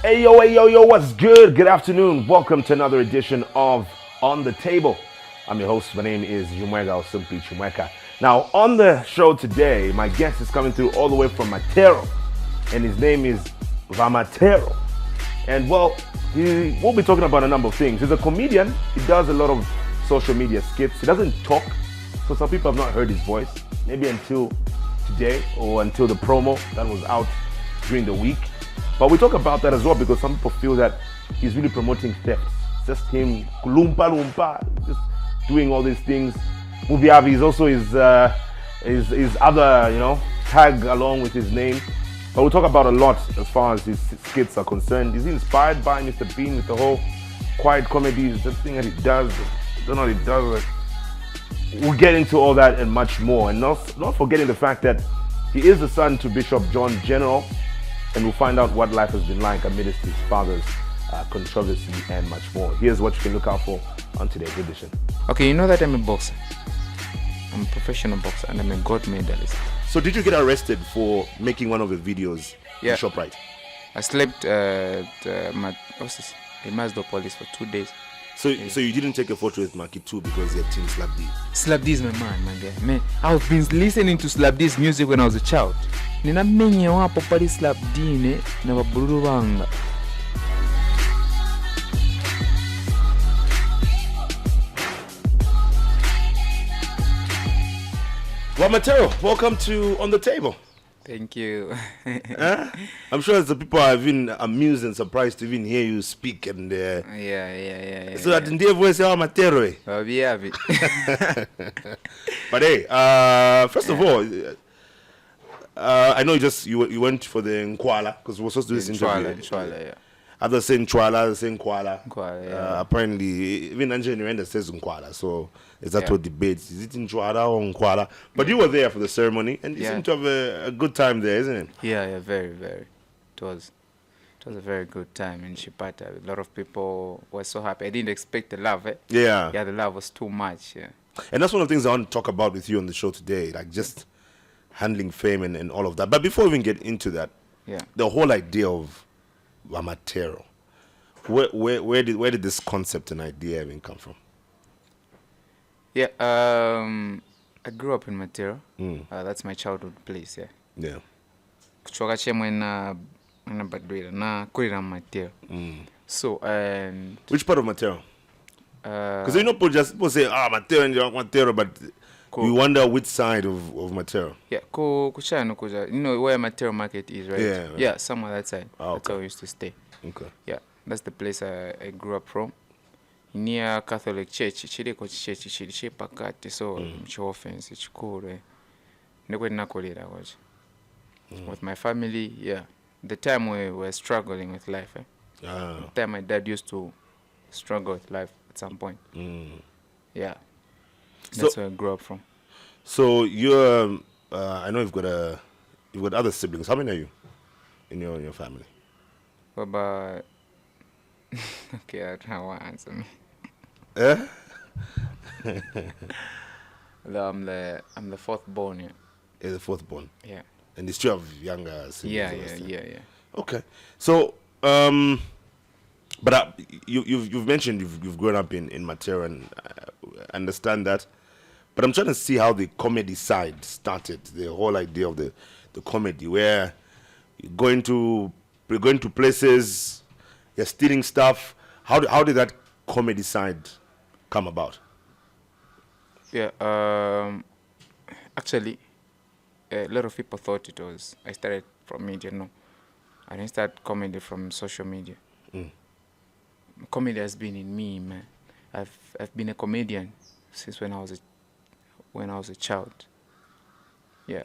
Hey yo, what's good? Good afternoon. Welcome to another edition of On the Table. I'm your host. My name is Chimweka, or simply Chimweka. Now, on the show today, my guest is coming through all the way from Matero, and his name is Matero. And well, we'll be talking about a number of things. He's a comedian. He does a lot of social media skits. He doesn't talk, so some people have not heard his voice, maybe until today or until the promo that was out during the week. But we talk about that as well because some people feel that he's really promoting theft. Just him, lumpa, just doing all these things. Mubiavi is also his other, tag along with his name. But we'll talk about a lot as far as his skits are concerned. Is he inspired by Mr. Bean with the whole quiet comedy? Is the thing that he does? I don't know what he does. We'll get into all that and much more. And not forgetting the fact that he is the son to Bishop John General. And we'll find out what life has been like amidst his father's controversy and much more. Here's what you can look out for on today's edition. Okay, you know that I'm a boxer. I'm a professional boxer and I'm a gold medalist. So did you get arrested for making one of the videos in ShopRite? I slept at the Mazda police for 2 days. So you didn't take a photo with Maki 2 because you're team Slapdee? Slapdee is my man, my guy. Man, I've been listening to Slapdee's music when I was a child. Ninamenye wapo pali Slapdee na babululu banga. Well, Matero, welcome to On the Table. Thank you. I'm sure the people have been amused and surprised to even hear you speak. And Yeah. So that Ndine voice is Matero. But hey, first of all, I know you went for the Nkwala because we were supposed to do this interview. Nkwala, yeah. Others say Nkwala, others say Nkwala. Yeah. Apparently, even Angela Nirenda says Nkwala. So is that what debates? Is it Nkwala or Nkwala? But you were there for the ceremony, and you seem to have a good time there, isn't it? Yeah, very. It was a very good time in Chipata. A lot of people were so happy. I didn't expect the love. Yeah, the love was too much. Yeah. And that's one of the things I want to talk about with you on the show today, like just handling fame and all of that. But before we even get into that, the whole idea of Matero, where did this concept and idea even come from? Yeah, I grew up in Matero. That's my childhood place. Yeah. Kuchoka chemwe na badwira na kulira Matero. So and which part of Matero? Because people say Matero, but we wonder which side of Matero. Yeah, kucha. You know where Matero market is, right? Yeah, somewhere that side. That's where we used to stay. Okay. Yeah, that's the place I grew up from. Near Catholic Church, chiriko church chiri pakati, so offense chikure. Ndikwe nakolera kwaje. With my family, the time we were struggling with life. The time my dad used to struggle with life at some point. Yeah. That's where I grew up from. So you're, I know you've got other siblings. How many are you in your family? About okay, I don't want to answer me. I'm the fourth born. Yeah. You're the fourth born. Yeah. And you still have younger siblings. Yeah. Okay. So but you've mentioned you've grown up in Matero, and I understand that. But I'm trying to see how the comedy side started, the whole idea of the comedy, where you're going to places, you're stealing stuff. How did that comedy side come about? Yeah, actually, a lot of people thought I started from media. No, I didn't start comedy from social media. Comedy has been in me, man. I've been a comedian since when I was a child. Yeah,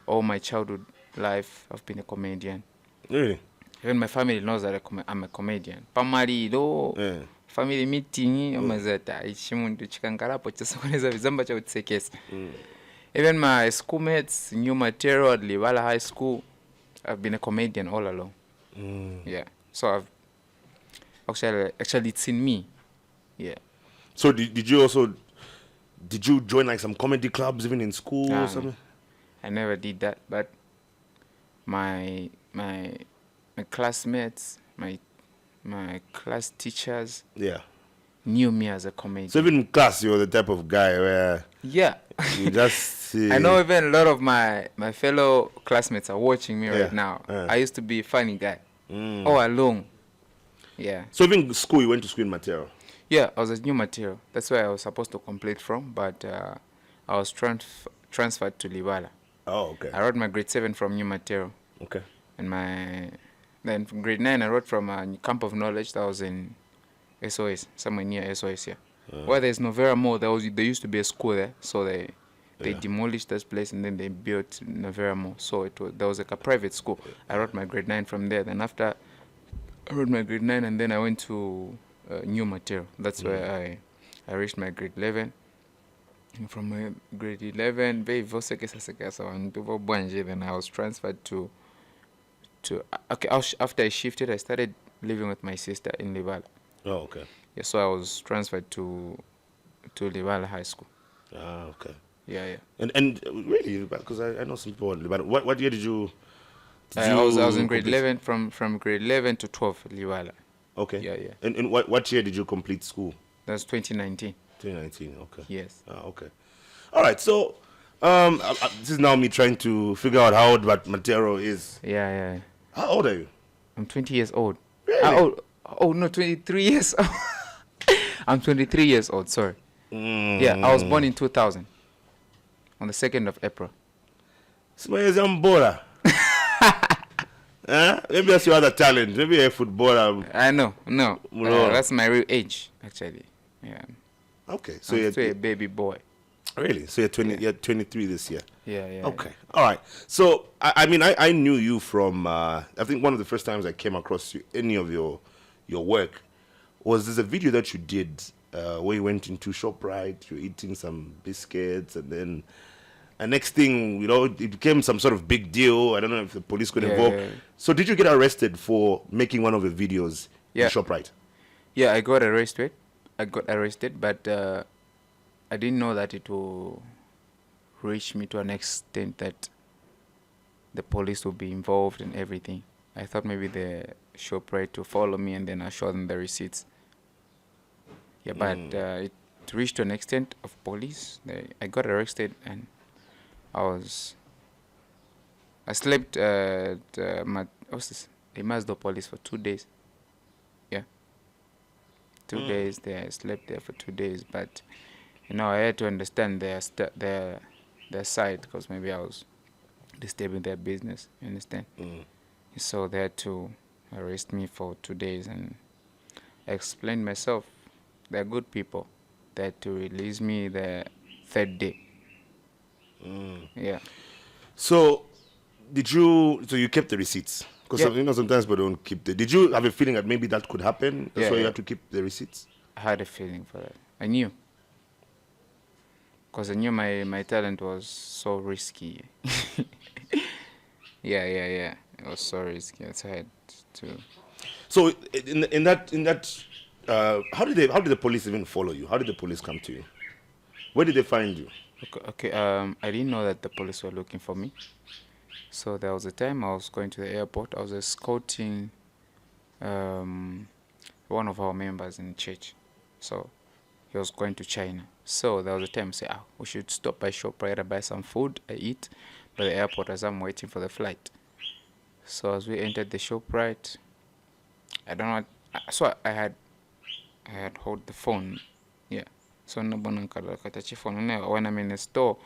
all my childhood life I've been a comedian. Really? Even my family knows that I'm a comedian. Pamari family meeting omazata ichimundu chikankalapo chasokoneza vizamba cha utsekesa. Even my schoolmates, New Matero at Livala High School, I've been a comedian all along. Yeah, so I've actually it's in me. Yeah. So did you join like some comedy clubs even in school or something? I never did that, but my my classmates, my class teachers Yeah. knew me as a comedian. So even in class, you were the type of guy where Yeah. you just. I know even a lot of my fellow classmates are watching me right now. I used to be a funny guy. All along. Yeah. So even school, you went to school in Matero. Yeah, I was a new Matero. That's where I was supposed to complete from, but I was transferred to Liwala. Oh, okay. I wrote my grade 7 from New Matero. Okay. And then from grade 9 I wrote from Camp of Knowledge that was in SOS, somewhere near SOS here. Where there's Novera Mall, there used to be a school there, so they demolished this place and then they built Novera Mall. So there was like a private school. I wrote my grade 9 from there. Then after I wrote my grade 9 and then I went to New Matero. That's where I reached my grade 11. And from grade 11, then I was transferred to okay. After I shifted, I started living with my sister in Liwala. Oh, okay. Yeah, so I was transferred to Liwala High School. Ah, okay. Yeah. And really, because I know some people. But what year did you? I was in grade 11 from grade 11 to 12 Liwala. Okay. Yeah. And what year did you complete school? That's 2019. 2019. Okay. Yes. Okay. All right. So, this is now me trying to figure out how old Matero is. Yeah. How old are you? I'm 20 years old. Really? Oh no, 23 years old. I'm 23 years old. Sorry. Yeah, I was born in 2000 on the 2nd of April. Maybe that's your other talent. Maybe you're a footballer. I know. No. That's my real age, actually. Yeah. Okay. So you're a baby boy. Really? So you're 23 this year? Yeah. Okay. All right. So, I mean, I knew you from, I think one of the first times I came across any of your work was there's a video that you did where you went into ShopRite, you're eating some biscuits, and then next thing, it became some sort of big deal. I don't know if the police got involved. Yeah. So did you get arrested for making one of the videos in ShopRite? Yeah, I got arrested, but I didn't know that it will reach me to an extent that the police will be involved in everything. I thought maybe the ShopRite will follow me and then I'll show them the receipts. Yeah, but it reached to an extent of police. I got arrested and I slept at the Mazda police for 2 days. Yeah. 2 days there. I slept there for 2 days, but I had to understand their side because maybe I was disturbing their business. You understand? So they had to arrest me for 2 days and I explained myself. They're good people. They had to release me the 3rd day. Yeah. So you kept the receipts? Because sometimes people don't keep Did you have a feeling that maybe that could happen? That's why you had to keep the receipts? I had a feeling for that. I knew. Because I knew my talent was so risky. Yeah. It was so risky. So I had to. So in that how did the police even follow you? How did the police come to you? Where did they find you? Okay. I didn't know that the police were looking for me. So there was a time I was going to the airport. I was escorting one of our members in church. So he was going to China. So there was a time I said, we should stop by ShopRite and buy some food. I eat by the airport as I'm waiting for the flight. So as we entered the ShopRite, I don't know. So I had hold the phone. Yeah. So nabona katachi phone. When I'm in the store,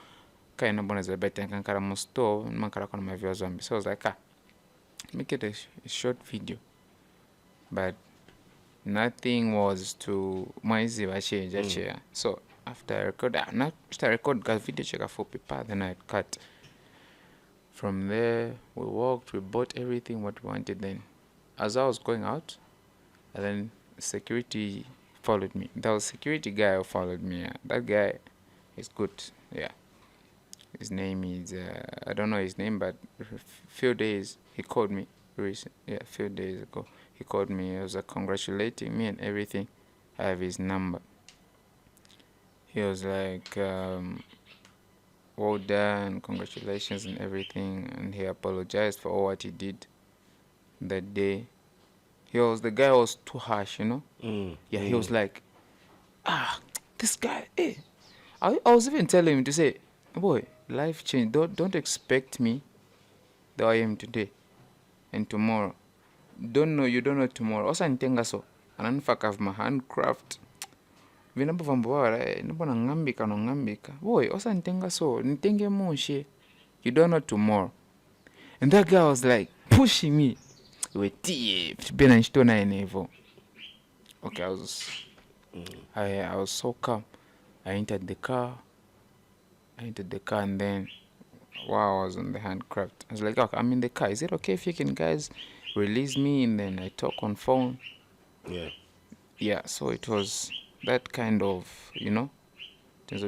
kind of bonus a better and can store mankara on my view zombie. So I was like, make it a short video. But nothing was to my change. So after I record got video check for people, then I cut. From there we walked, we bought everything what we wanted. Then as I was going out, and then security followed me. There was a security guy who followed me. That guy is good. Yeah. His name is I don't know his name, but a few days he called me a few days ago. He called me. He was congratulating me and everything. I have his number. He was like, well done, congratulations and everything. And he apologized for all what he did. that day. The guy was too harsh, you know? Yeah, he was like, this guy, hey. I was even telling him to say, boy, life changed. Don't expect me the way I am today and tomorrow. You don't know tomorrow. Also, nitenga so. Ananifaka of my handcraft. Vinabo vambawara, nabona ngambika. Boy, also nitenga so. Nitenge moshe. You don't know tomorrow. And that guy was like pushing me. Okay, I was so calm. I entered the car and then while I was on the handcraft, I was like, okay, I'm in the car. Is it okay if you can guys release me? And then I talk on phone. Yeah, so it was that kind of, you know, guys.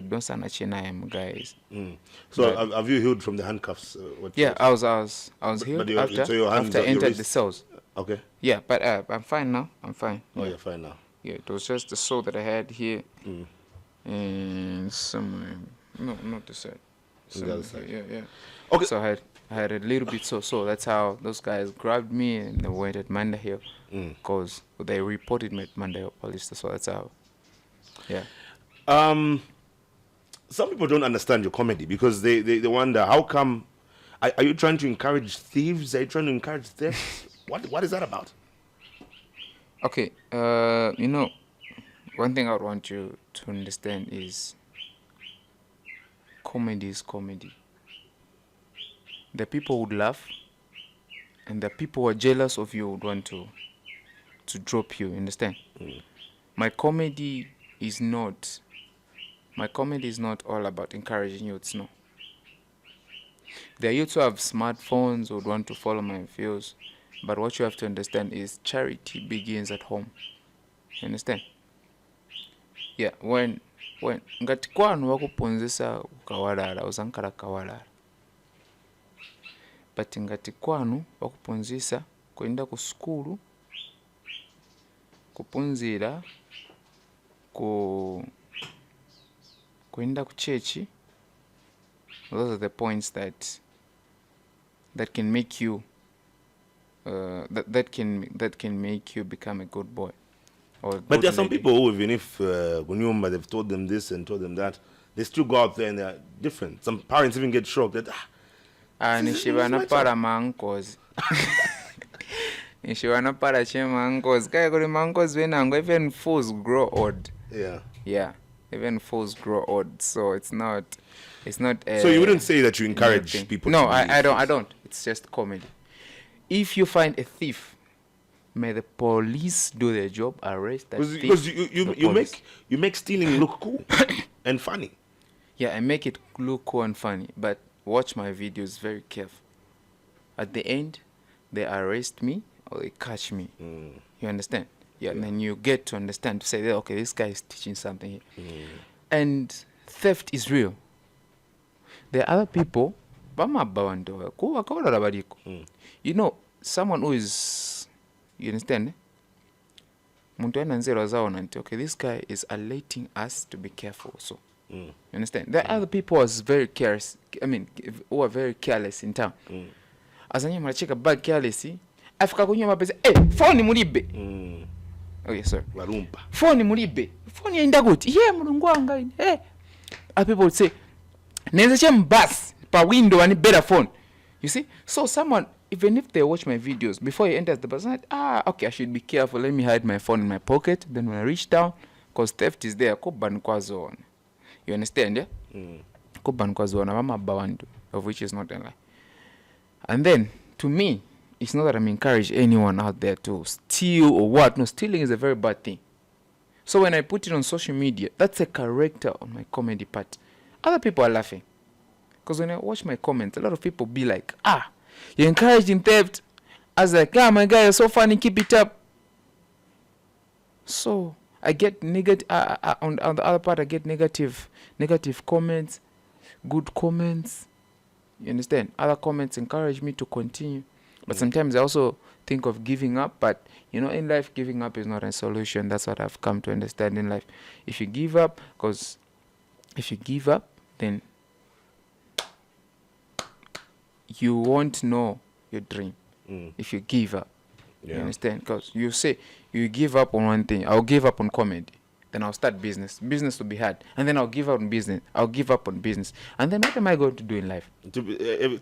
So have you healed from the handcuffs? I was healed after I entered the cells. Okay. Yeah, but I'm fine now. I'm fine. Oh, you're fine now. Yeah, it was just the sore that I had here. And somewhere. No, not the side. The other side. Yeah. Okay. So I had a little bit so that's how those guys grabbed me and they went at Manda Hill. Because they reported me at Manda Hill police. So that's how. Yeah. Some people don't understand your comedy because they wonder, how come, are you trying to encourage thieves? Are you trying to encourage thefts? What is that about? Okay, you know, one thing I would want you to understand is comedy is comedy. The people would laugh, and the people who are jealous of you would want to drop you, understand? My comedy is not all about encouraging youths, no. There are youths who have smartphones who would want to follow my views, but what you have to understand is charity begins at home. You understand? Yeah, when ngati kwanu wakuponzesa ukawalala usankhala kawalala, but ngati kwanu wakuponzesa kwenda ku skulu kupunzira kwenda ku chechi, those are the points that can make you that can make you become a good boy. But there are some people who, even if they've told them this and told them that, they still go out there and they're different. Some parents even get shocked that nishivana para mankos. Nishivana para che mankos. Kaya kuri mankos venango, even fools grow old. Yeah. Even fools grow old. So it's not so you wouldn't say that you encourage people? No, I don't. It's just comedy. If you find a thief, may the police do their job, arrest that thief. Because you make stealing look cool and funny. Yeah, I make it look cool and funny, but watch my videos very careful. At the end, they arrest me or they catch me. You understand? Yeah, and then you get to understand, to say, okay, this guy is teaching something here. And theft is real. There are other people, you know, someone who is, you understand? Okay, this guy is alerting us to be careful. So, you understand? There are other people who are very careless. Who are very careless in town. As I check a bag carelessly, Africa say, hey, phone mulibe. Okay, sir. Phone mulibe. Phone inda good. Yeah, mulungwanga. Hey. Other people would say, Neza bus per window and better phone. You see? So someone, even if they watch my videos, before he enters the bus, okay, I should be careful. Let me hide my phone in my pocket. Then when I reach down, because theft is there, you understand, yeah? Of which is not a lie. And then, to me, it's not that I'm encouraging anyone out there to steal or what. No, stealing is a very bad thing. So when I put it on social media, that's a character on my comedy part. Other people are laughing. Because when I watch my comments, a lot of people be like, you're encouraging theft. I was like, my guy, you're so funny, keep it up. So I get negative, on the other part, I get negative comments, good comments. You understand? Other comments encourage me to continue. But sometimes I also think of giving up. But, you know, in life, giving up is not a solution. That's what I've come to understand in life. If you give up, then you won't know your dream. If you give up. You understand? Because you say you give up on one thing, I'll give up on comedy. Then I'll start business. Business will be hard. And then I'll give up on business. I'll give up on business. And then what am I going to do in life?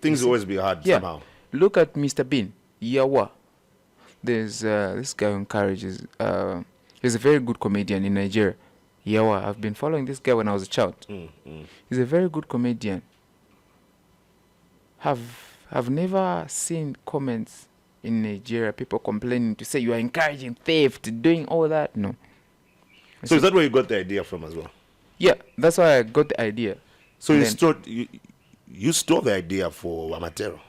Things will always be hard somehow. Look at Mr. Bean. Yawa. There's this guy who encourages. He's a very good comedian in Nigeria. Yawa. I've been following this guy when I was a child. He's a very good comedian. Have never seen comments in Nigeria, people complaining to say you are encouraging theft, doing all that. No. So is that where you got the idea from as well? Yeah, that's why I got the idea. So you stole the idea for Matero?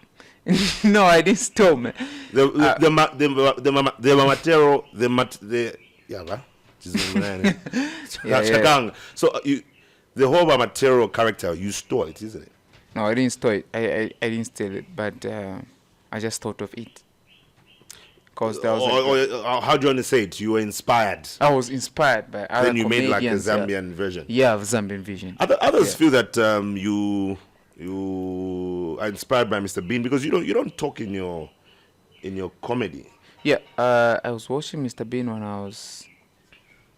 No, I didn't steal, man. The Matero, So the whole Matero character, you stole it, isn't it? No, I didn't steal it. I didn't steal it, but I just thought of it. Because there was how do you want to say it? You were inspired. I was inspired by other Then you made like a comedians, Zambian version. Yeah, Zambian version. Others feel that you are inspired by Mr. Bean because you don't talk in your comedy. Yeah, I was watching Mr. Bean when I was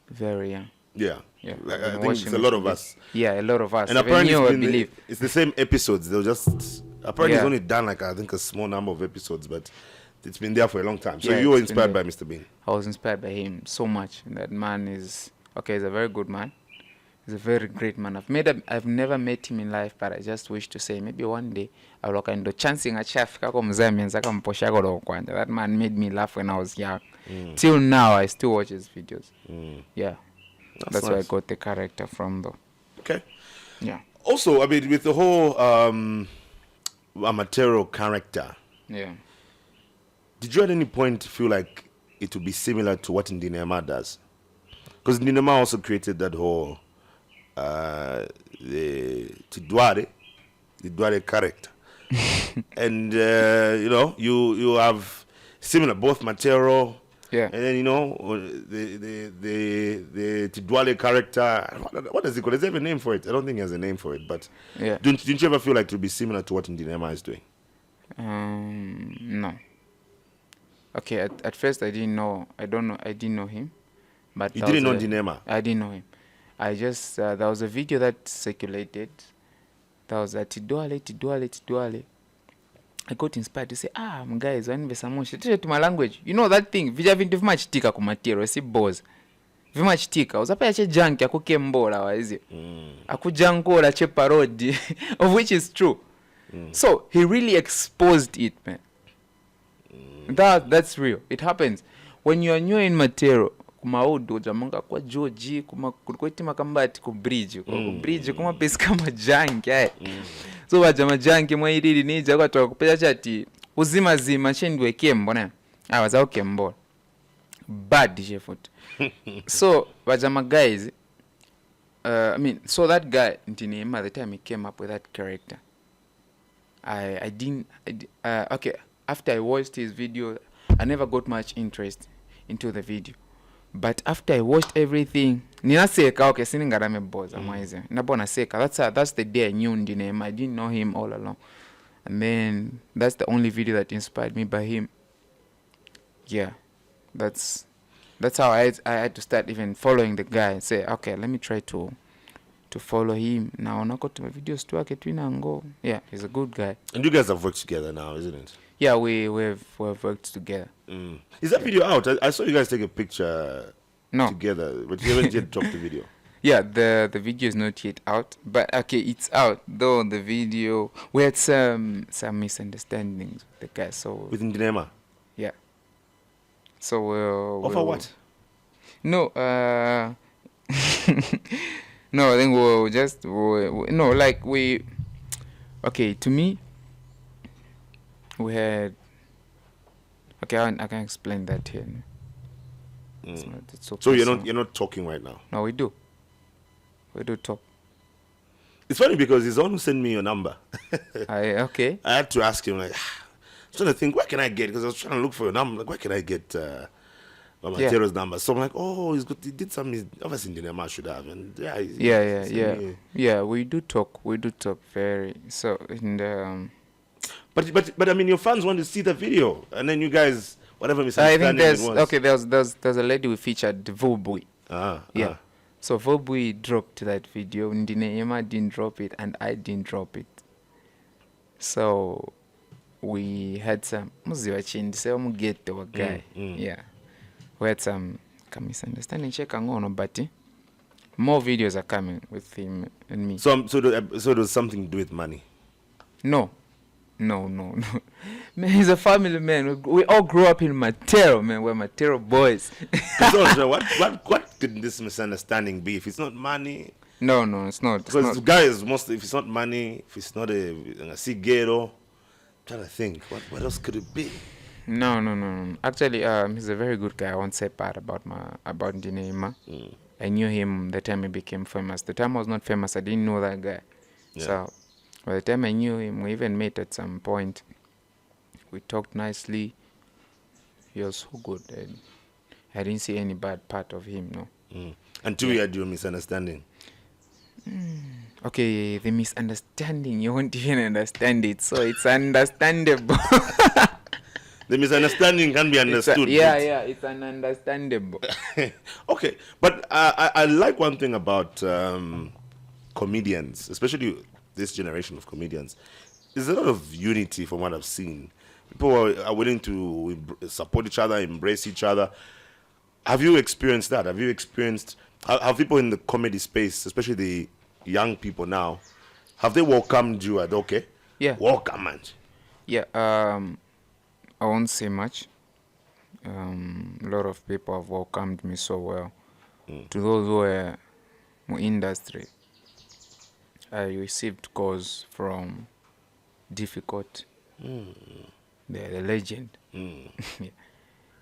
very young. Yeah. Yeah, I think it's a lot of us. Yeah, a lot of us. And apparently I believe it's the same episodes. They'll just apparently it's only done like I think a small number of episodes, but it's been there for a long time. So you were inspired by Mr. Bean. I was inspired by him so much. That man is he's a very good man. He's a very great man. I've never met him in life, but I just wish to say maybe one day I'll look into chancing a chef. That man made me laugh when I was young. Till now I still watch his videos. Yeah. That's nice. Where I got the character from though. Okay. Yeah. Also, I mean, with the whole Matero character. Yeah. Did you at any point feel like it would be similar to what Ndine does? Because Ndine also created that whole the Tidware character. And you have similar, both Matero. Yeah. And then the Tidwale character. What does it call? Does he have a name for it? I don't think he has a name for it. But yeah. Didn't you ever feel like it would be similar to what Ndine is doing? No. Okay. At first, I didn't know him. But you didn't know Ndine? I didn't know him. I just there was a video that circulated. That was a Tidwale. I got inspired to say, guys, when we to my language, you know that thing. Vija vintu vimachitika ku Matero, si boss. Vimachitika. Uzapaya che janki akukembola waizi. Akujankola che parody, of which is true. So he really exposed it, man. That's real. It happens when you are new in Matero. Kumaudo jamanga kwa George kulikuwa makambati ku bridge kuma pesa kama janki so bajama janki mwairiri nija kwatoka kupeza chati uzima zima chendwe kembo na waza kembo bad shefut so bajama guys so that guy Ndine, the time he came up with that character okay, after I watched his video I never got much interest into the video. But after I watched everything, ninaseka okay, siningarame boza mwaize. Nabona seka. That's the day I knew Ndine. I didn't know him all along. And then that's the only video that inspired me by him. Yeah. That's how I had to start even following the guy and say, okay, let me try to follow him. Now nako to my videos to ake twina ngo. Yeah, he's a good guy. And you guys have worked together now, isn't it? Yeah, we've worked together. Is that video out? I saw you guys take a picture together, but you haven't yet dropped the video. Yeah, the video is not yet out, but okay, it's out. Though the video, we had some misunderstandings with the guy. So with Ndine? Yeah. So over what? No, no, I think we'll just okay, to me. We had okay, I can explain that here. It's so you're not talking right now? No, we do talk. It's funny because he's the one who sent me your number. Okay. I had to ask him I was trying to think where can I get, because I was trying to look for your number. Like, where can I get Matero's number? So I'm like, he did something. Obviously, Ndine should have. And yeah. We do talk very so in the. But I mean, your fans want to see the video, and then you guys whatever I misunderstanding think it was. okay. There's a lady we featured, Vobui. Yeah. So Vobui dropped that video. Ndine didn't drop it, and I didn't drop it. So we had some get the guy. Yeah. We had some misunderstanding check on, but more videos are coming with him and me. So there's something to do with money. No. Man, he's a family man. We all grew up in Matero, man. We're Matero boys. So what could this misunderstanding be? If it's not money, No, it's not. because the guy is mostly, if it's not money, if it's not a cigaro, trying to think what else could it be? No. Actually, he's a very good guy. I won't say bad about Ndine. I knew him the time he became famous. The time I was not famous, I didn't know that guy. Yeah. So by the time I knew him, we even met at some point. We talked nicely. He was so good. And I didn't see any bad part of him, no. Until you had your misunderstanding. Okay, the misunderstanding, you won't even understand it. So it's understandable. The misunderstanding can be understood. It's understandable. Okay, but I like one thing about comedians, especially this generation of comedians. There's a lot of unity from what I've seen. People are willing to support each other, embrace each other. Have you experienced that? Have you experienced, have people in the comedy space, especially the young people now, have they welcomed you at okay? Yeah. Welcome, man. Yeah, I won't say much. A lot of people have welcomed me so well. To those who are in industry, I received calls from Difficult, the legend. Yeah.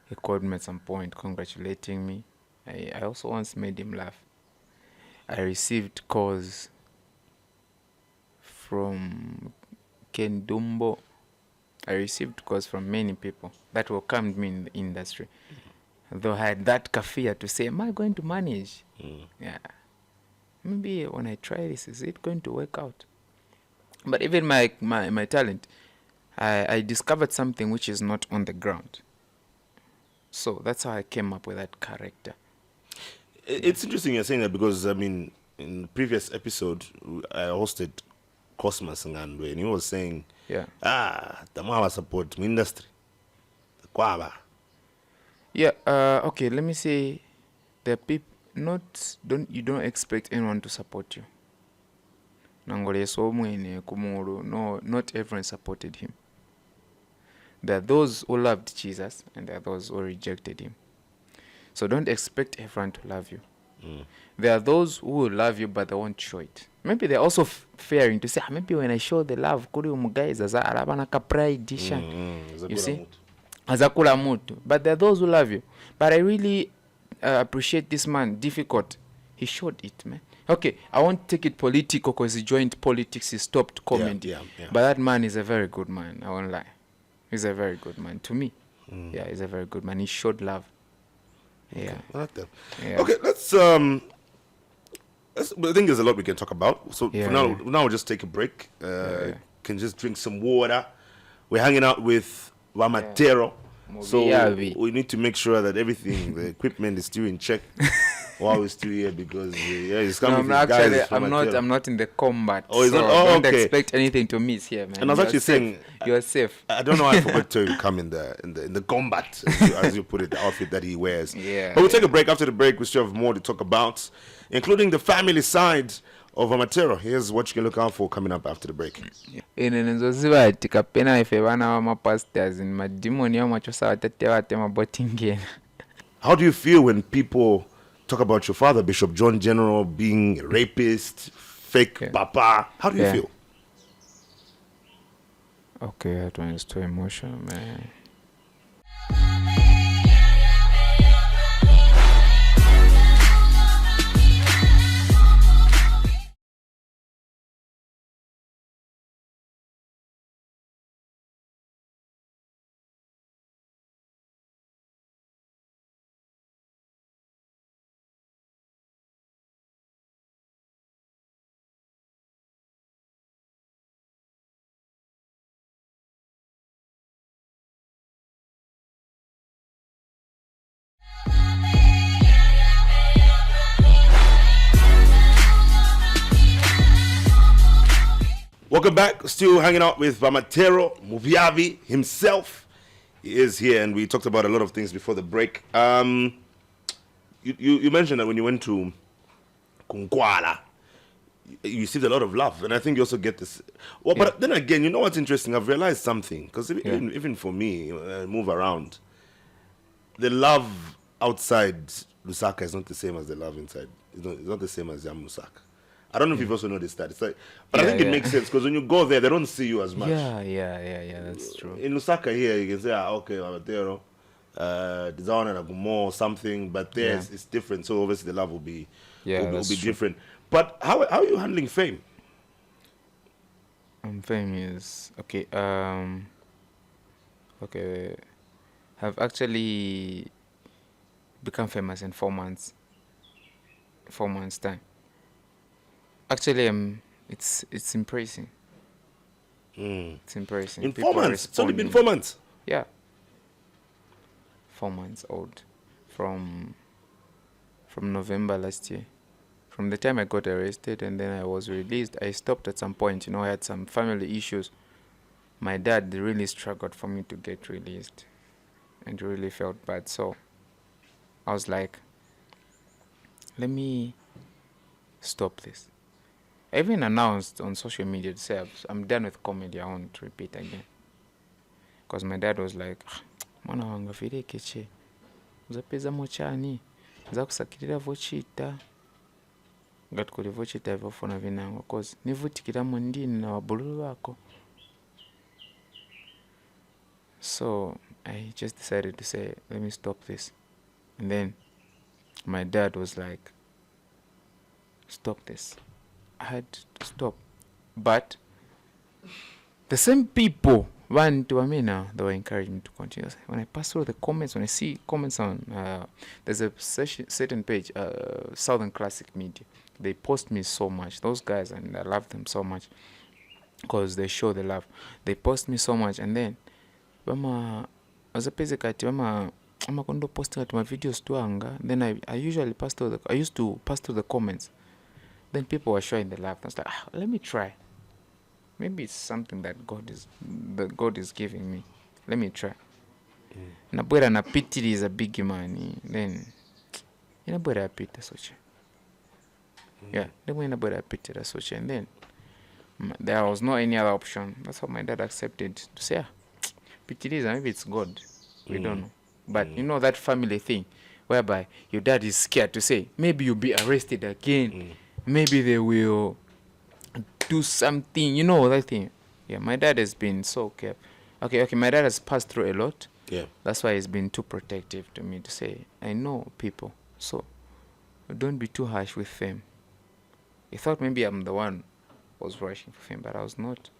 He called me at some point congratulating me. I also once made him laugh. I received calls from Ken Dumbo. I received calls from many people that welcomed me in the industry. Though I had that kafia to say, am I going to manage? Yeah. Maybe when I try this, is it going to work out? But even my talent, I discovered something which is not on the ground. So that's how I came up with that character. It's interesting you're saying that because, I mean, in the previous episode, I hosted Cosmas Ngandwe, and he was saying, the Mawa support industry, the Kwaba. Yeah, okay, let me say, the people, you don't expect anyone to support you. No, not everyone supported him. There are those who loved Jesus, and there are those who rejected him. So don't expect everyone to love you. There are those who will love you, but they won't show it. Maybe they're also fearing to say, maybe when I show the love, guys, pride, you see, azakula mutu. But there are those who love you. But I really appreciate this man, Difficult. He showed it, man. Okay, I won't take it political because he joined politics, he stopped comedy. Yeah. But that man is a very good man, I won't lie. He's a very good man to me. Yeah, he's a very good man. He showed love. Yeah. I like that. Yeah. Okay, let's I think there's a lot we can talk about. So for now we'll just take a break. Can just drink some water. We're hanging out with Matero. So we need to make sure that everything, the equipment is still in check while we're still here because it's coming from guys from Matero. I'm not in the combat. Oh, so don't expect anything to miss here, man. And I was actually saying you're safe. I don't know why I forgot to come in the combat as you put it, the outfit that he wears. Yeah. But we'll take a break. After the break, we still have more to talk about, including the family side of Matero. Here's what you can look out for coming up after the break. Nzoziba ati kapena ife bana wamapastors in madimoni amachosa watate wate mabotingena. How do you feel when people talk about your father, Bishop John General, being a rapist, fake papa? How do you feel? Okay, that one is too emotional, man. Welcome back. Still hanging out with Matero Muviavi himself. He is here, and we talked about a lot of things before the break. You mentioned that when you went to Kunkwala, you received a lot of love, and I think you also get this. Well, but then again, you know what's interesting? I've realized something, because even for me, move around, the love outside Lusaka is not the same as the love inside. It's not the same as Yam Lusaka. I don't know if you've also noticed that. It's like, but I think it makes sense, because when you go there, they don't see you as much. Yeah, that's true. In Lusaka here, you can say, okay, Matero, design and more something, but there it's different. So obviously the love will be different. But how are you handling fame? Fame is okay. Have actually become famous in 4 months. 4 months time. Actually, it's impressive. It's impressive. In 4 months? It's only been 4 months? Yeah. 4 months old. From November last year. From the time I got arrested and then I was released, I stopped at some point. I had some family issues. My dad really struggled for me to get released. And really felt bad. So I was like, let me stop this. I even announced on social media to say I'm done with comedy. I want to repeat again. Because my dad was like, mwana wanga fire keche. Uzapeza mochani. Zakusakirira vochita. Ngatukuli vochita vofona vinango. Because nivutikira mu Ndine na wabululu wako. So I just decided to say, let me stop this. And then my dad was like, stop this. I had to stop. But the same people they were encouraging me to continue. When I pass through the comments, when I see comments on, there's a certain page, Southern Classic Media. They post me so much. Those guys, and I love them so much because they show the love. They post me so much, and then as a kati I'm going to post my videos to anga. Then I usually I used to pass through the comments. Then people were showing the love. I was like, let me try. Maybe it's something that God is giving me. Let me try. Nabwera na pity is a big money. Then inabwera pity such. Yeah, then when nabwera pity such, and then there was no any other option. That's how my dad accepted to say, pity is maybe it's God. We don't know. But you know that family thing, whereby your dad is scared to say, maybe you'll be arrested again. Maybe they will do something, that thing. Yeah, my dad has been so careful. Okay, my dad has passed through a lot. Yeah. That's why he's been too protective to me to say, I know people, so don't be too harsh with fame. He thought maybe I'm the one who was rushing for fame, but I was not.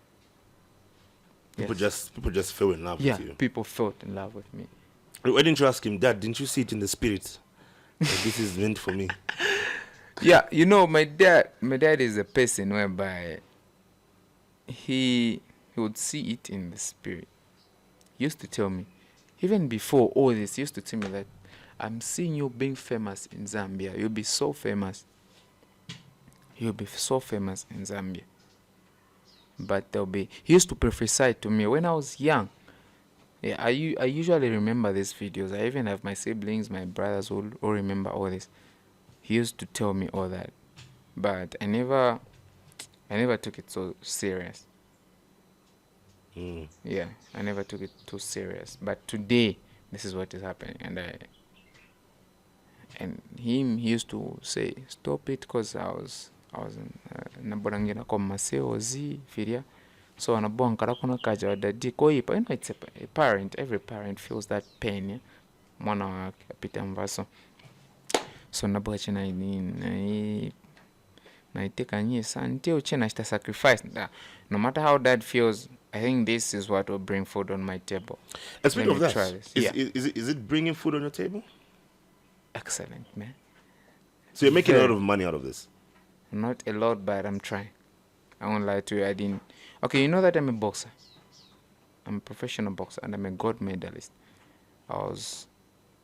People just fell in love with you. Yeah, people fell in love with me. Why didn't you ask him, Dad, didn't you see it in the spirit? Like, this is meant for me. Yeah, my dad is a person whereby he would see it in the spirit. He used to tell me, even before all this, he used to tell me that I'm seeing you being famous in Zambia. You'll be so famous. You'll be so famous in Zambia. But he used to prophesy to me when I was young. Yeah, I usually remember these videos. I even have my siblings, my brothers who all remember all this. He used to tell me all that, but I never took it so serious. Yeah, I never took it too serious. But today, this is what is happening, and he used to say, stop it, because I was naborangira kwa maseo zi firia. So anabonga kuna kaja wadadi kwa hiyo, it's a parent. Every parent feels that pain. Yeah? Mwana wake apita mvaso. So nabocha na iteka nyesa until chena shita sacrifice. No matter how dad feels, I think this is what will bring food on my table. And speaking of that, is it bringing food on your table? Excellent, man. So you're making a lot of money out of this? Not a lot, but I'm trying. I won't lie to you. I didn't. Okay, you know that I'm a boxer. I'm a professional boxer and I'm a gold medalist.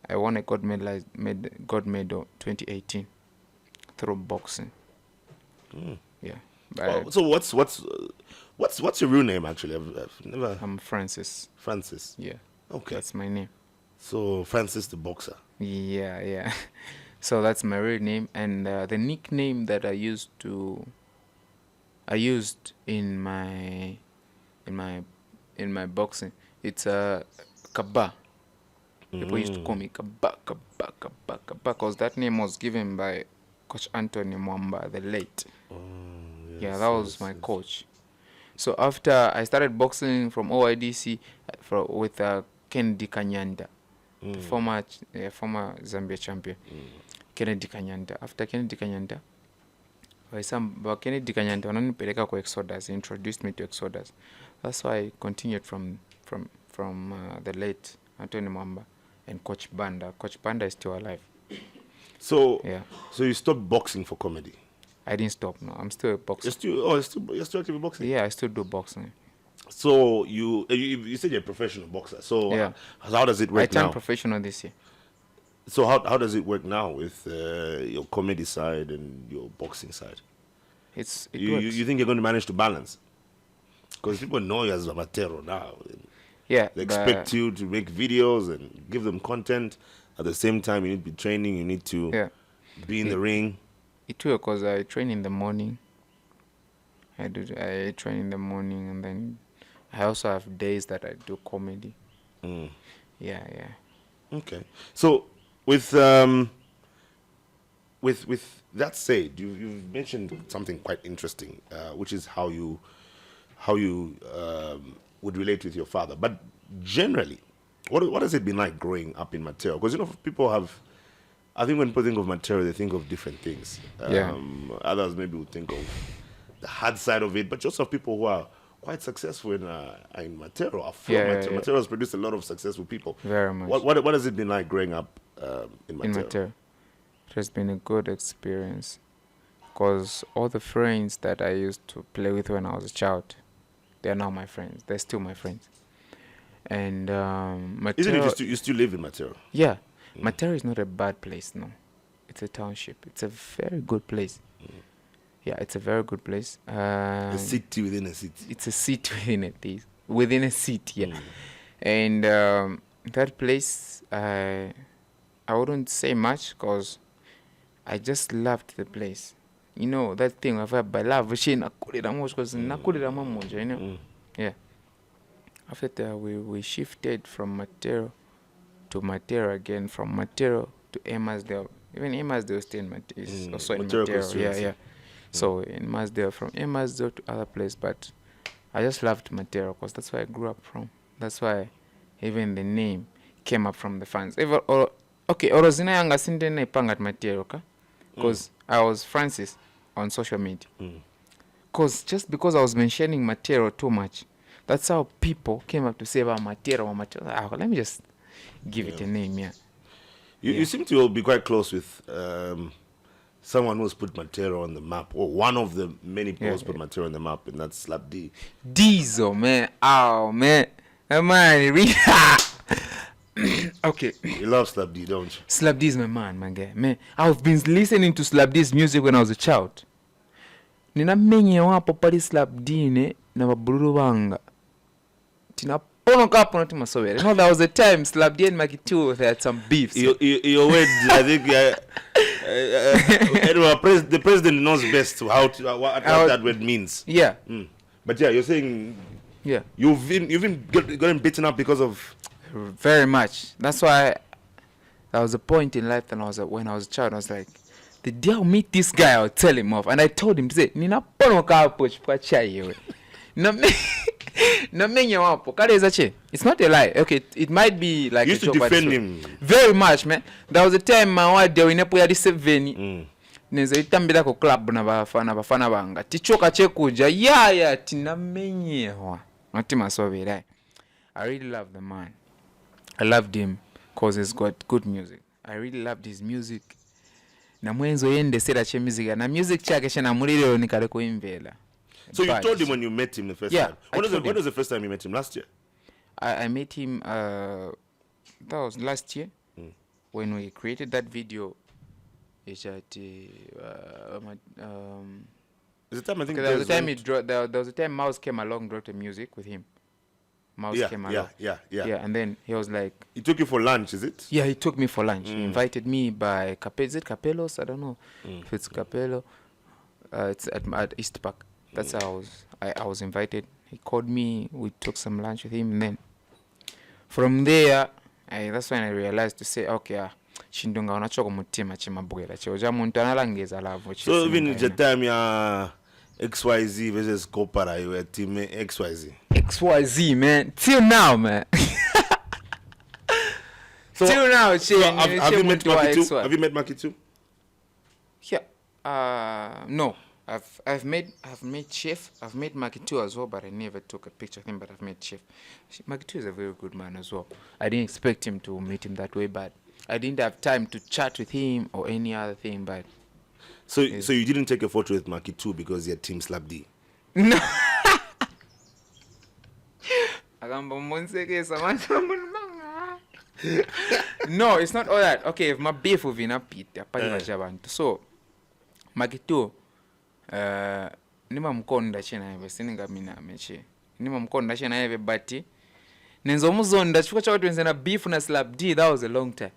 I won a gold medal 2018 through boxing. Yeah. But So what's your real name actually? I've never. I'm Francis. Francis. Yeah. Okay. That's my name. So Francis the boxer. Yeah. So that's my real name, and the nickname that I used in my boxing, it's Kaba. People used to call me Kaba, because that name was given by Coach Anthony Mwamba, the late. Yes, That was my coach. So after I started boxing from OIDC with Kennedy Kanyanda, the former Zambia champion. Kennedy Kanyanda. After Kennedy Kanyanda, Kennedy Kanyanda wananipeleka kwa Exodus, introduced me to Exodus. That's why I continued from the late Anthony Mwamba and Coach Banda. Coach Banda is still alive. So Yeah. So you stopped boxing for comedy? I didn't stop. No, I'm still a boxer. You're still active in boxing? Yeah, I still do boxing. So you said you're a professional boxer. So Yeah. How does it work I turned now? professional this year. So how does it work now with your comedy side and your boxing side? It You works. think you're going to manage to balance? Because people know you as a Matero now. Yeah. They expect you to make videos and give them content. At the same time, you need to be training. You need to be in the ring. It will, because I train in the morning. I train in the morning, and then I also have days that I do comedy. Yeah. Okay. So with that said, you've mentioned something quite interesting, which is how you would relate with your father. But generally, what has it been like growing up in Matero? Because people have. I think when people think of Matero, they think of different things. Others maybe would think of the hard side of it, but you also have people who are quite successful in Matero. Matero has produced a lot of successful people. Very much. What has it been like growing up in Matero? In Matero, it has been a good experience, because all the friends that I used to play with when I was a child, they are now my friends. They're still my friends. And Matero, Isn't it you still live in Matero? Yeah. Matero is not a bad place, no. It's a township. It's a very good place. Yeah, it's a very good place. A city within a city. It's a city within a city, yeah. And that place, I wouldn't say much, because I just loved the place. You know, that thing of I love, because you know. Yeah. After that, we shifted from Matero to Matero again, from Matero to Emersdale. Even Emersdale still is also in Matero. Yeah. So in Emersdale, from Emersdale to other place, but I just loved Matero, because that's where I grew up from. That's why even the name came up from the fans. Orozina yanga sindene ipangat Matero, because I was Francis on social media. Because just because I was mentioning Matero too much, that's how people came up to say about Matero. Let me just give it a name, yeah. You seem to be quite close with someone who's put Matero on the map, or one of the many people who's put Matero on the map, and that's Slapdee. Diesel, man. Oh, man. Okay. You love Slapdee, don't you? Slapdee is my man, my guy. Man, I've been listening to Slapdee's music when I was a child. Nina menye wapo pali Slapdee ne na babululu banga. Tina pono kapo na tima sowere. No, there was a time Slapdee and Makitu had some beefs. Your word, I think anyway, the president knows best what that word means. Yeah. But yeah, you're saying you've been gotten beaten up because of. Very much. That's why there was a point in life when I was a child, I was like, the day I'll meet this guy, I'll tell him off. And I told him to say, Nina pono kapo chukwa chai. It's not a lie. Okay, it might be like you used to defend him very much, man. There was a time my wife we nepo yali 7 neza itambira ko club na bafana banga tichoka chekuja ya tinamenyewa natima sobera. I really love the man. I loved him because he's got good music. I really loved his music. Na mwenzo yende sera che music na music chake shana muliro nikale kuimvela. So you told him when you met him the first time? When was the first time you met him? Last year? I met him, that was last year, when we created that video. It's at There's a time I think There was a time went- there was a time Mouse came along, wrote the music with him. Mouse came along. Yeah. And then he was like, He took you for lunch, is it? yeah, he took me for lunch. He invited me by is it Capellos? I don't know if it's Capello. It's at East Park. That's how I was invited. He called me. We took some lunch with him, and then from there, that's when I realized to say, okay, chindunga unachoka mutima chimabwera choja muntu analangeza lavo. So even at the time ya XYZ versus Kopara, you were team XYZ. XYZ, man. Till now, man. So, till now, have you met Maki too? Have you met Maki too? Yeah. No. I've met Chef. I've met Maki too as well, but I never took a picture of him. But I've met Chef. Maki too is a very good man as well. I didn't expect him to meet him that way, but I didn't have time to chat with him or any other thing. But so you didn't take a photo with Maki too because you're Team Slapdee? No. No, it's not all that. Okay, if my beef with so Makitu nima mkonda chena hivi sininga mina mechi nima mkonda chena hivi bati nenzo muzonda chukua cha watu wenzena beef na Slapdee. That was a long time,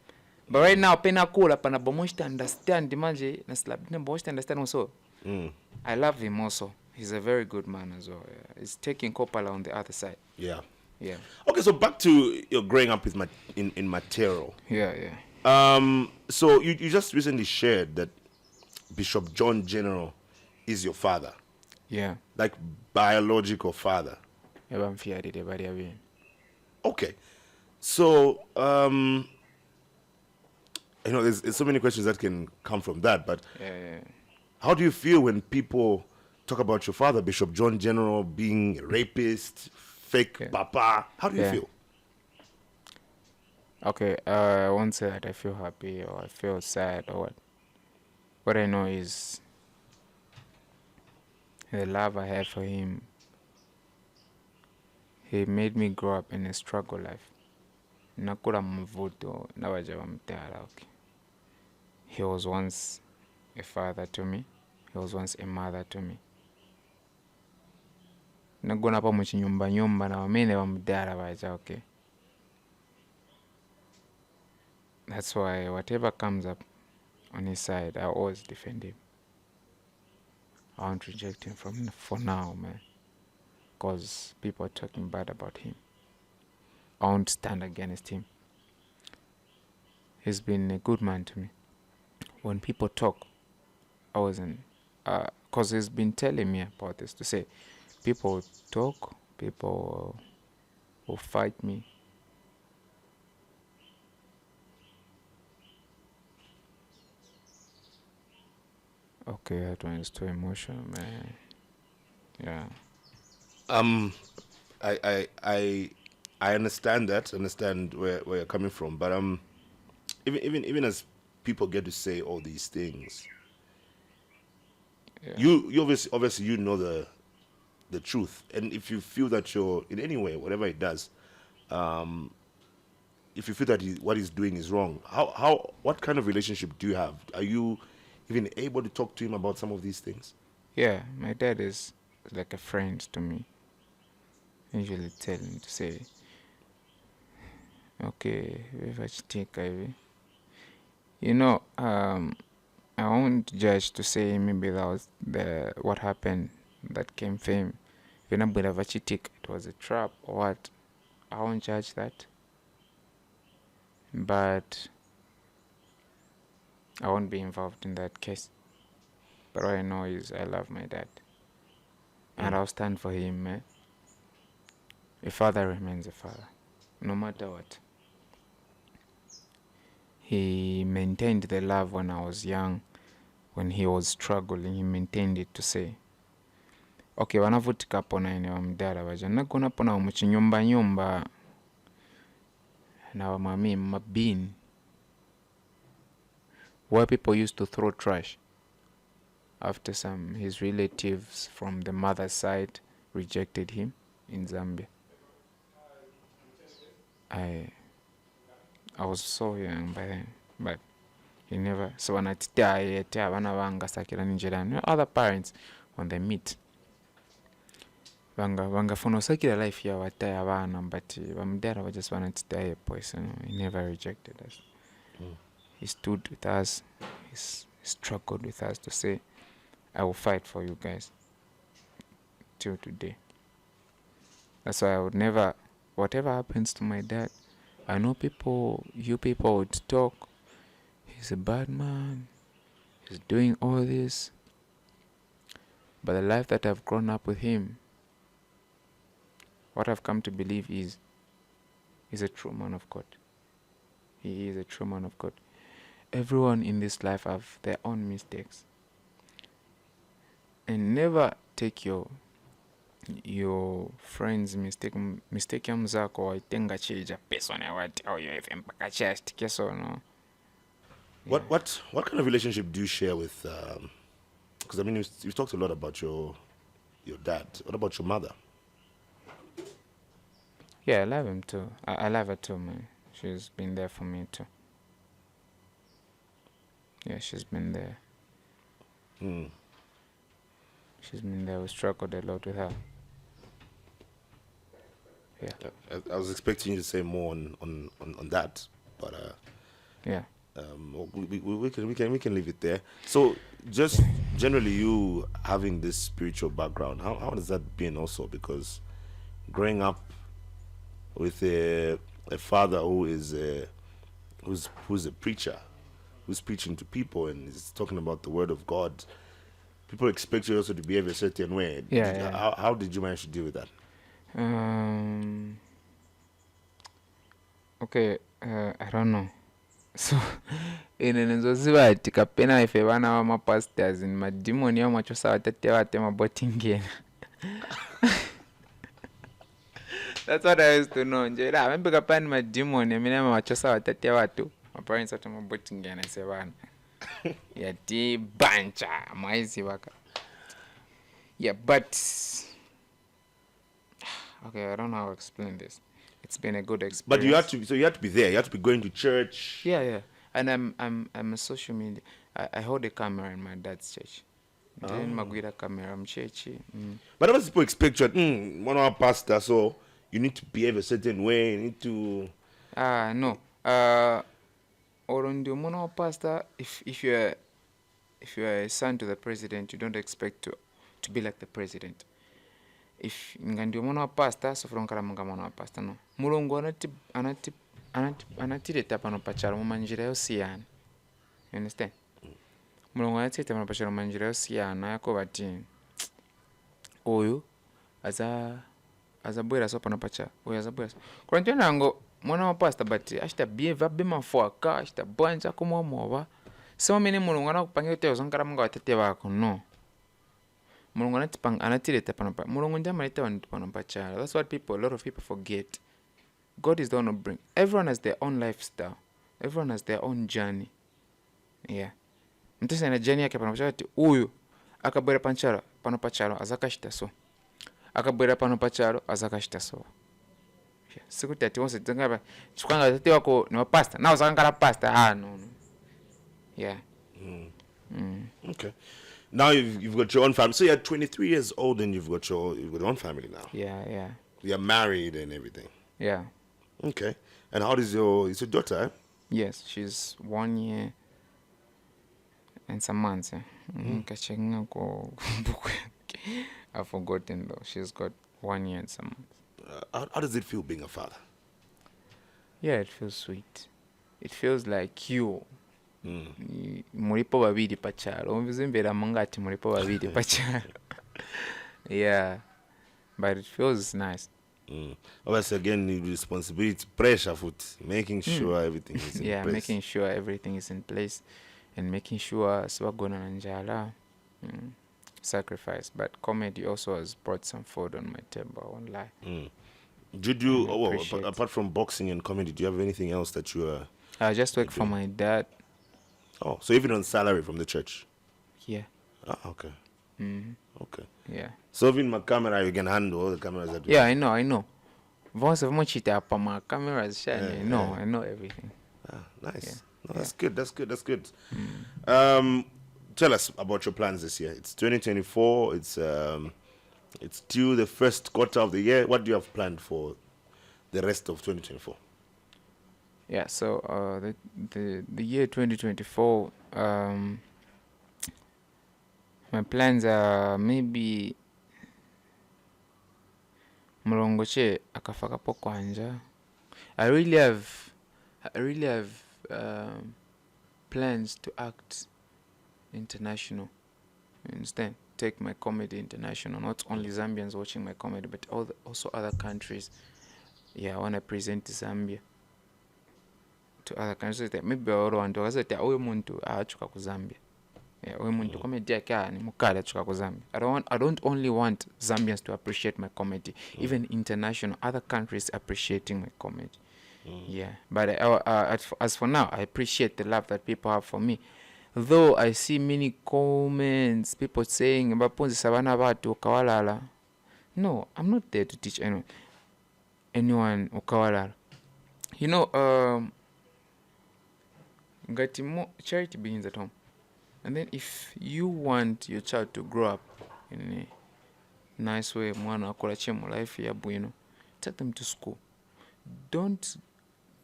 but right now pena cool pana bomoshta understand manje na Slapdee na bomoshta understand also. I love him also. He's a very good man as well. Yeah. He's taking Kopala on the other side. Yeah. Okay, so back to your growing up with in Matero. Yeah. So you just recently shared that Bishop John General is your father. Yeah. Like biological father. Okay. So there's so many questions that can come from that, but how do you feel when people talk about your father, Bishop John General, being a rapist, fake papa? How do you feel? Okay, I won't say that I feel happy or I feel sad or what. What I know is the love I have for him. He made me grow up in a struggle life. Nakula mvuto na wajawa mtara. He was once a father to me. He was once a mother to me. Nagona pa muchinyumba nyumba na wamene wa mdara waja. Okay. That's why whatever comes up on his side, I always defend him. I won't reject him for now, man. Because people are talking bad about him. I won't stand against him. He's been a good man to me. When people talk, I wasn't... Because he's been telling me about this, to say, people talk, people will fight me. Okay, that one is too emotional, man. Yeah. I understand that. Understand where you're coming from, but even as people get to say all these things, you obviously you know the truth, and if you feel that you're in any way, whatever it does, if you feel that what he's doing is wrong, what kind of relationship do you have? Are you even able to talk to him about some of these things? Yeah, my dad is like a friend to me. I usually tell him to say, okay, I won't judge to say maybe that was what happened that came fame. It was a trap or what. I won't judge that. But I won't be involved in that case. But all I know is I love my dad. And I'll stand for him, man. A father remains a father, no matter what. He maintained the love when I was young, when he was struggling. He maintained it to say, okay, wanavutika pona ene wa mdara waja. Nakuna pona umuchi nyumba na wa mami mabini. Where people used to throw trash after his relatives from the mother's side rejected him in Zambia. I was so young by then, but he never. So when I other parents when they meet. Vangafuna osakira life yawo ataya abana, but bamudara we just wanted to die a person. He never rejected us. He stood with us. He struggled with us to say, I will fight for you guys till today. That's why I would never, whatever happens to my dad, I know you people would talk, he's a bad man, he's doing all this. But the life that I've grown up with him, what I've come to believe is, he's a true man of God. He is a true man of God. Everyone in this life have their own mistakes. And never take your friends mistake ya mzako waitenga chija person ya wati au yo FM paka chest keso no. What kind of relationship do you share with because I mean you've talked a lot about your dad. What about your mother? Yeah, I love him too. I love her too, man. She's been there for me too. Yeah, she's been there. She's been there. We struggled a lot with her. Yeah. I was expecting you to say more on that, but yeah. We can leave it there. So just generally, you having this spiritual background, how has that been also? Because growing up with a father who is who's a preacher, who's preaching to people and is talking about the word of God, people expect you also to behave a certain way. Yeah. How did you manage to deal with that? Okay, I don't know. So inenzoziva ati kapena ife vana wa mapastors in madimoni ya machosa watete wate mabotingena. That's what I used to know. Njera amembe kapani madimoni ya mina machosa watete watu. My parents wate mabotingena ise vana. Yati bancha maizi waka. Yeah, but okay, I don't know how to explain this. It's been a good experience. But you had to be there. You had to be going to church. Yeah. And I'm a social media. I hold a camera in my dad's church. Then Maguira camera, I'm church. But other people expect you, one of our pastor, so you need to behave a certain way. You need to. No. Orondi mono pastor. If you're a son to the president, you don't expect to be like the president. If ngandio mono pastor, so from karamunga mono pastor no. Mulungu anatireta pano pachalo mumanjira yosiyana. You understand? Mulungu anatireta pano pachalo mumanjira yosiyana yako bati oyo azabwera so pano pacha oyo azabwera. Kwa ndio nango mwana wa pastor bati ashita behave bema foaka ashita bwanja kumomova. So many mulungu anakupangira teo zonkaramunga watete bako no. Mulungu anatireta pano pa. Mulungu ndiye amaleta wantu pano pachalo. That's what a lot of people forget. God is the one who brings. Everyone has their own lifestyle. Everyone has their own journey. Yeah. Mtese ana journey yake pano pachalo ati uyu akabwera pano pachalo azakashita so. Akabwera pano pachalo azakashita so. Yeah. Sikuti ati wonse tengaba chikwanga tete wako ni pastor. Na uzakangala pastor. No. Yeah. Okay. Now you've got your own family. So you're 23 years old and you've got your own family now. Yeah. You're married and everything. Yeah. Okay. And how is your daughter? Eh? Yes, she's 1 year and some months. I've forgotten though. She's got 1 year and some months. How does it feel being a father? Yeah, it feels sweet. It feels like you. Muripo babiri pachalo. Umvizimbera mangati muripo babiri pachalo. Yeah. But it feels nice. Obviously, again, the responsibility, pressure, making sure everything is in place. Yeah, making sure everything is in place and making sure swagona nanjala. Sacrifice. But comedy also has brought some food on my table, won't lie. Did you, apart from boxing and comedy, do you have anything else that you are? I just work for my dad. Oh, so even on salary from the church? Yeah. Okay. Okay. Yeah. So even my camera, you can handle all the cameras that. Yeah, I know. Once of much it up on my cameras, I know everything. Nice. Yeah. No, that's good. tell us about your plans this year. It's 2024. It's due the first quarter of the year. What do you have planned for the rest of 2024? Yeah, so the year 2024, my plans are maybe mulongoche akafakapo kwanja. I really have plans to act international. You understand? Take my comedy international. Not only Zambians watching my comedy, but also other countries. Yeah, I want to present Zambia to other countries. Maybe Rwanda wazete oyo muntu achuka ku Zambia. Yeah, oyo muntu comedy yake ni mukala achuka ku Zambia. I don't only want Zambians to appreciate my comedy, even international other countries appreciating my comedy. Yeah, but as for now, I appreciate the love that people have for me. Though I see many comments, people saying baponzi sabana batu ukawalala. No, I'm not there to teach anyone ukawalala. You know, charity begins at home. And then if you want your child to grow up in a nice way, mwana akola chemo life ya bueno, take them to school. Don't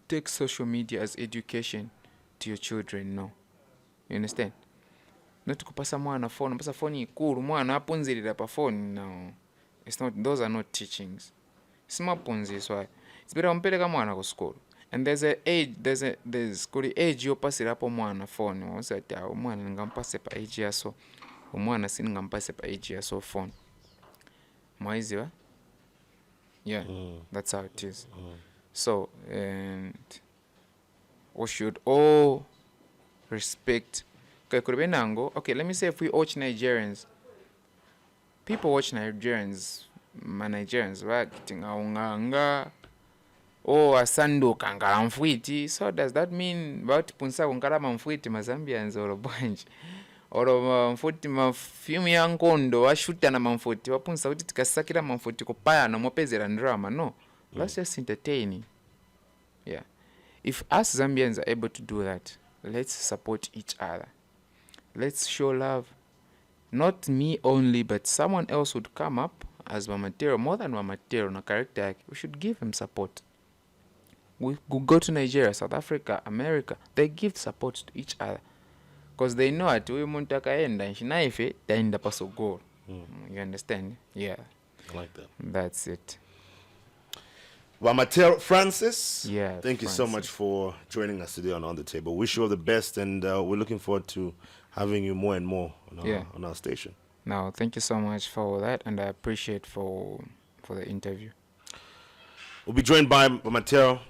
take social media as education to your children, no. You understand? Not kupasa mwana phone, pasa phone ikulu, mwana apunzirira pa phone, no. It's not, those are not teachings. Sima punzi, so it's better umpeleka mwana ku school. And there's a age, there's kuri age yo pasira po mwana phone. Wasa ta mwana ngampase pa age ya so. Mwana sini ngampase pa age ya so phone. Maizi wa? Yeah, that's how it is. So, and we should all respect. Okay, let me say if we watch Nigerians, people watch Nigerians, right? Oh, asando kangala mfwiti. So does that mean about punsa kangala mfwiti Mazambians or a bunch? Or mfwiti mafilmu ya ngondo washuta na mfwiti wapunsa uti tikasakira mfwiti kupaya na mopezera drama? No. That's just entertaining. Yeah. If us Zambians are able to do that, let's support each other. Let's show love. Not me only, but someone else would come up as Matero, more than Matero, na character. We should give him support. We go to Nigeria, South Africa, America. They give support to each other. Because they know that we muntaka enda nshinaifе, taenda paso goal. You understand? Yeah. I like that. That's it. Well, Matero Francis, yeah, thank you so much for joining us today on the Table. Wish you all the best, and we're looking forward to having you more and more on our station. No, thank you so much for that, and I appreciate for the interview. We'll be joined by Matero.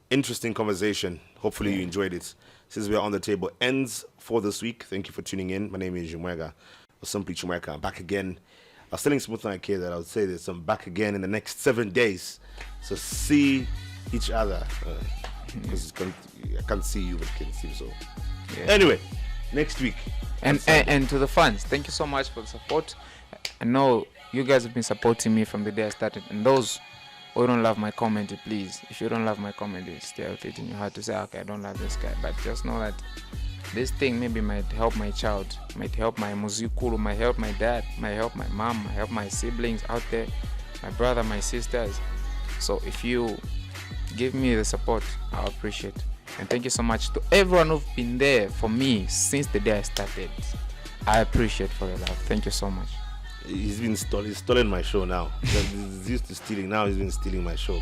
Interesting conversation. Hopefully you enjoyed it. Since we're on the table, ends for this week. Thank you for tuning in. My name is Chimweka, or simply Chimweka. I'm back again. I was telling Smooth Like here that I would say this. I'm back again in the next 7 days. So see each other. Because I can't see you, but I can see you. So anyway, next week. And to the fans, thank you so much for the support. I know you guys have been supporting me from the day I started. And those who don't love my comedy, please, if you don't love my comedy, stay with it in your heart to say, okay, I don't love this guy. But just know that this thing maybe might help my child, might help my muzikulu, might help my dad, might help my mom, might help my siblings out there, my brother, my sisters. So if you give me the support, I'll appreciate it. And thank you so much to everyone who've been there for me since the day I started. I appreciate for the love. Thank you so much. He's stolen my show now. He's used to stealing. Now he's been stealing my show.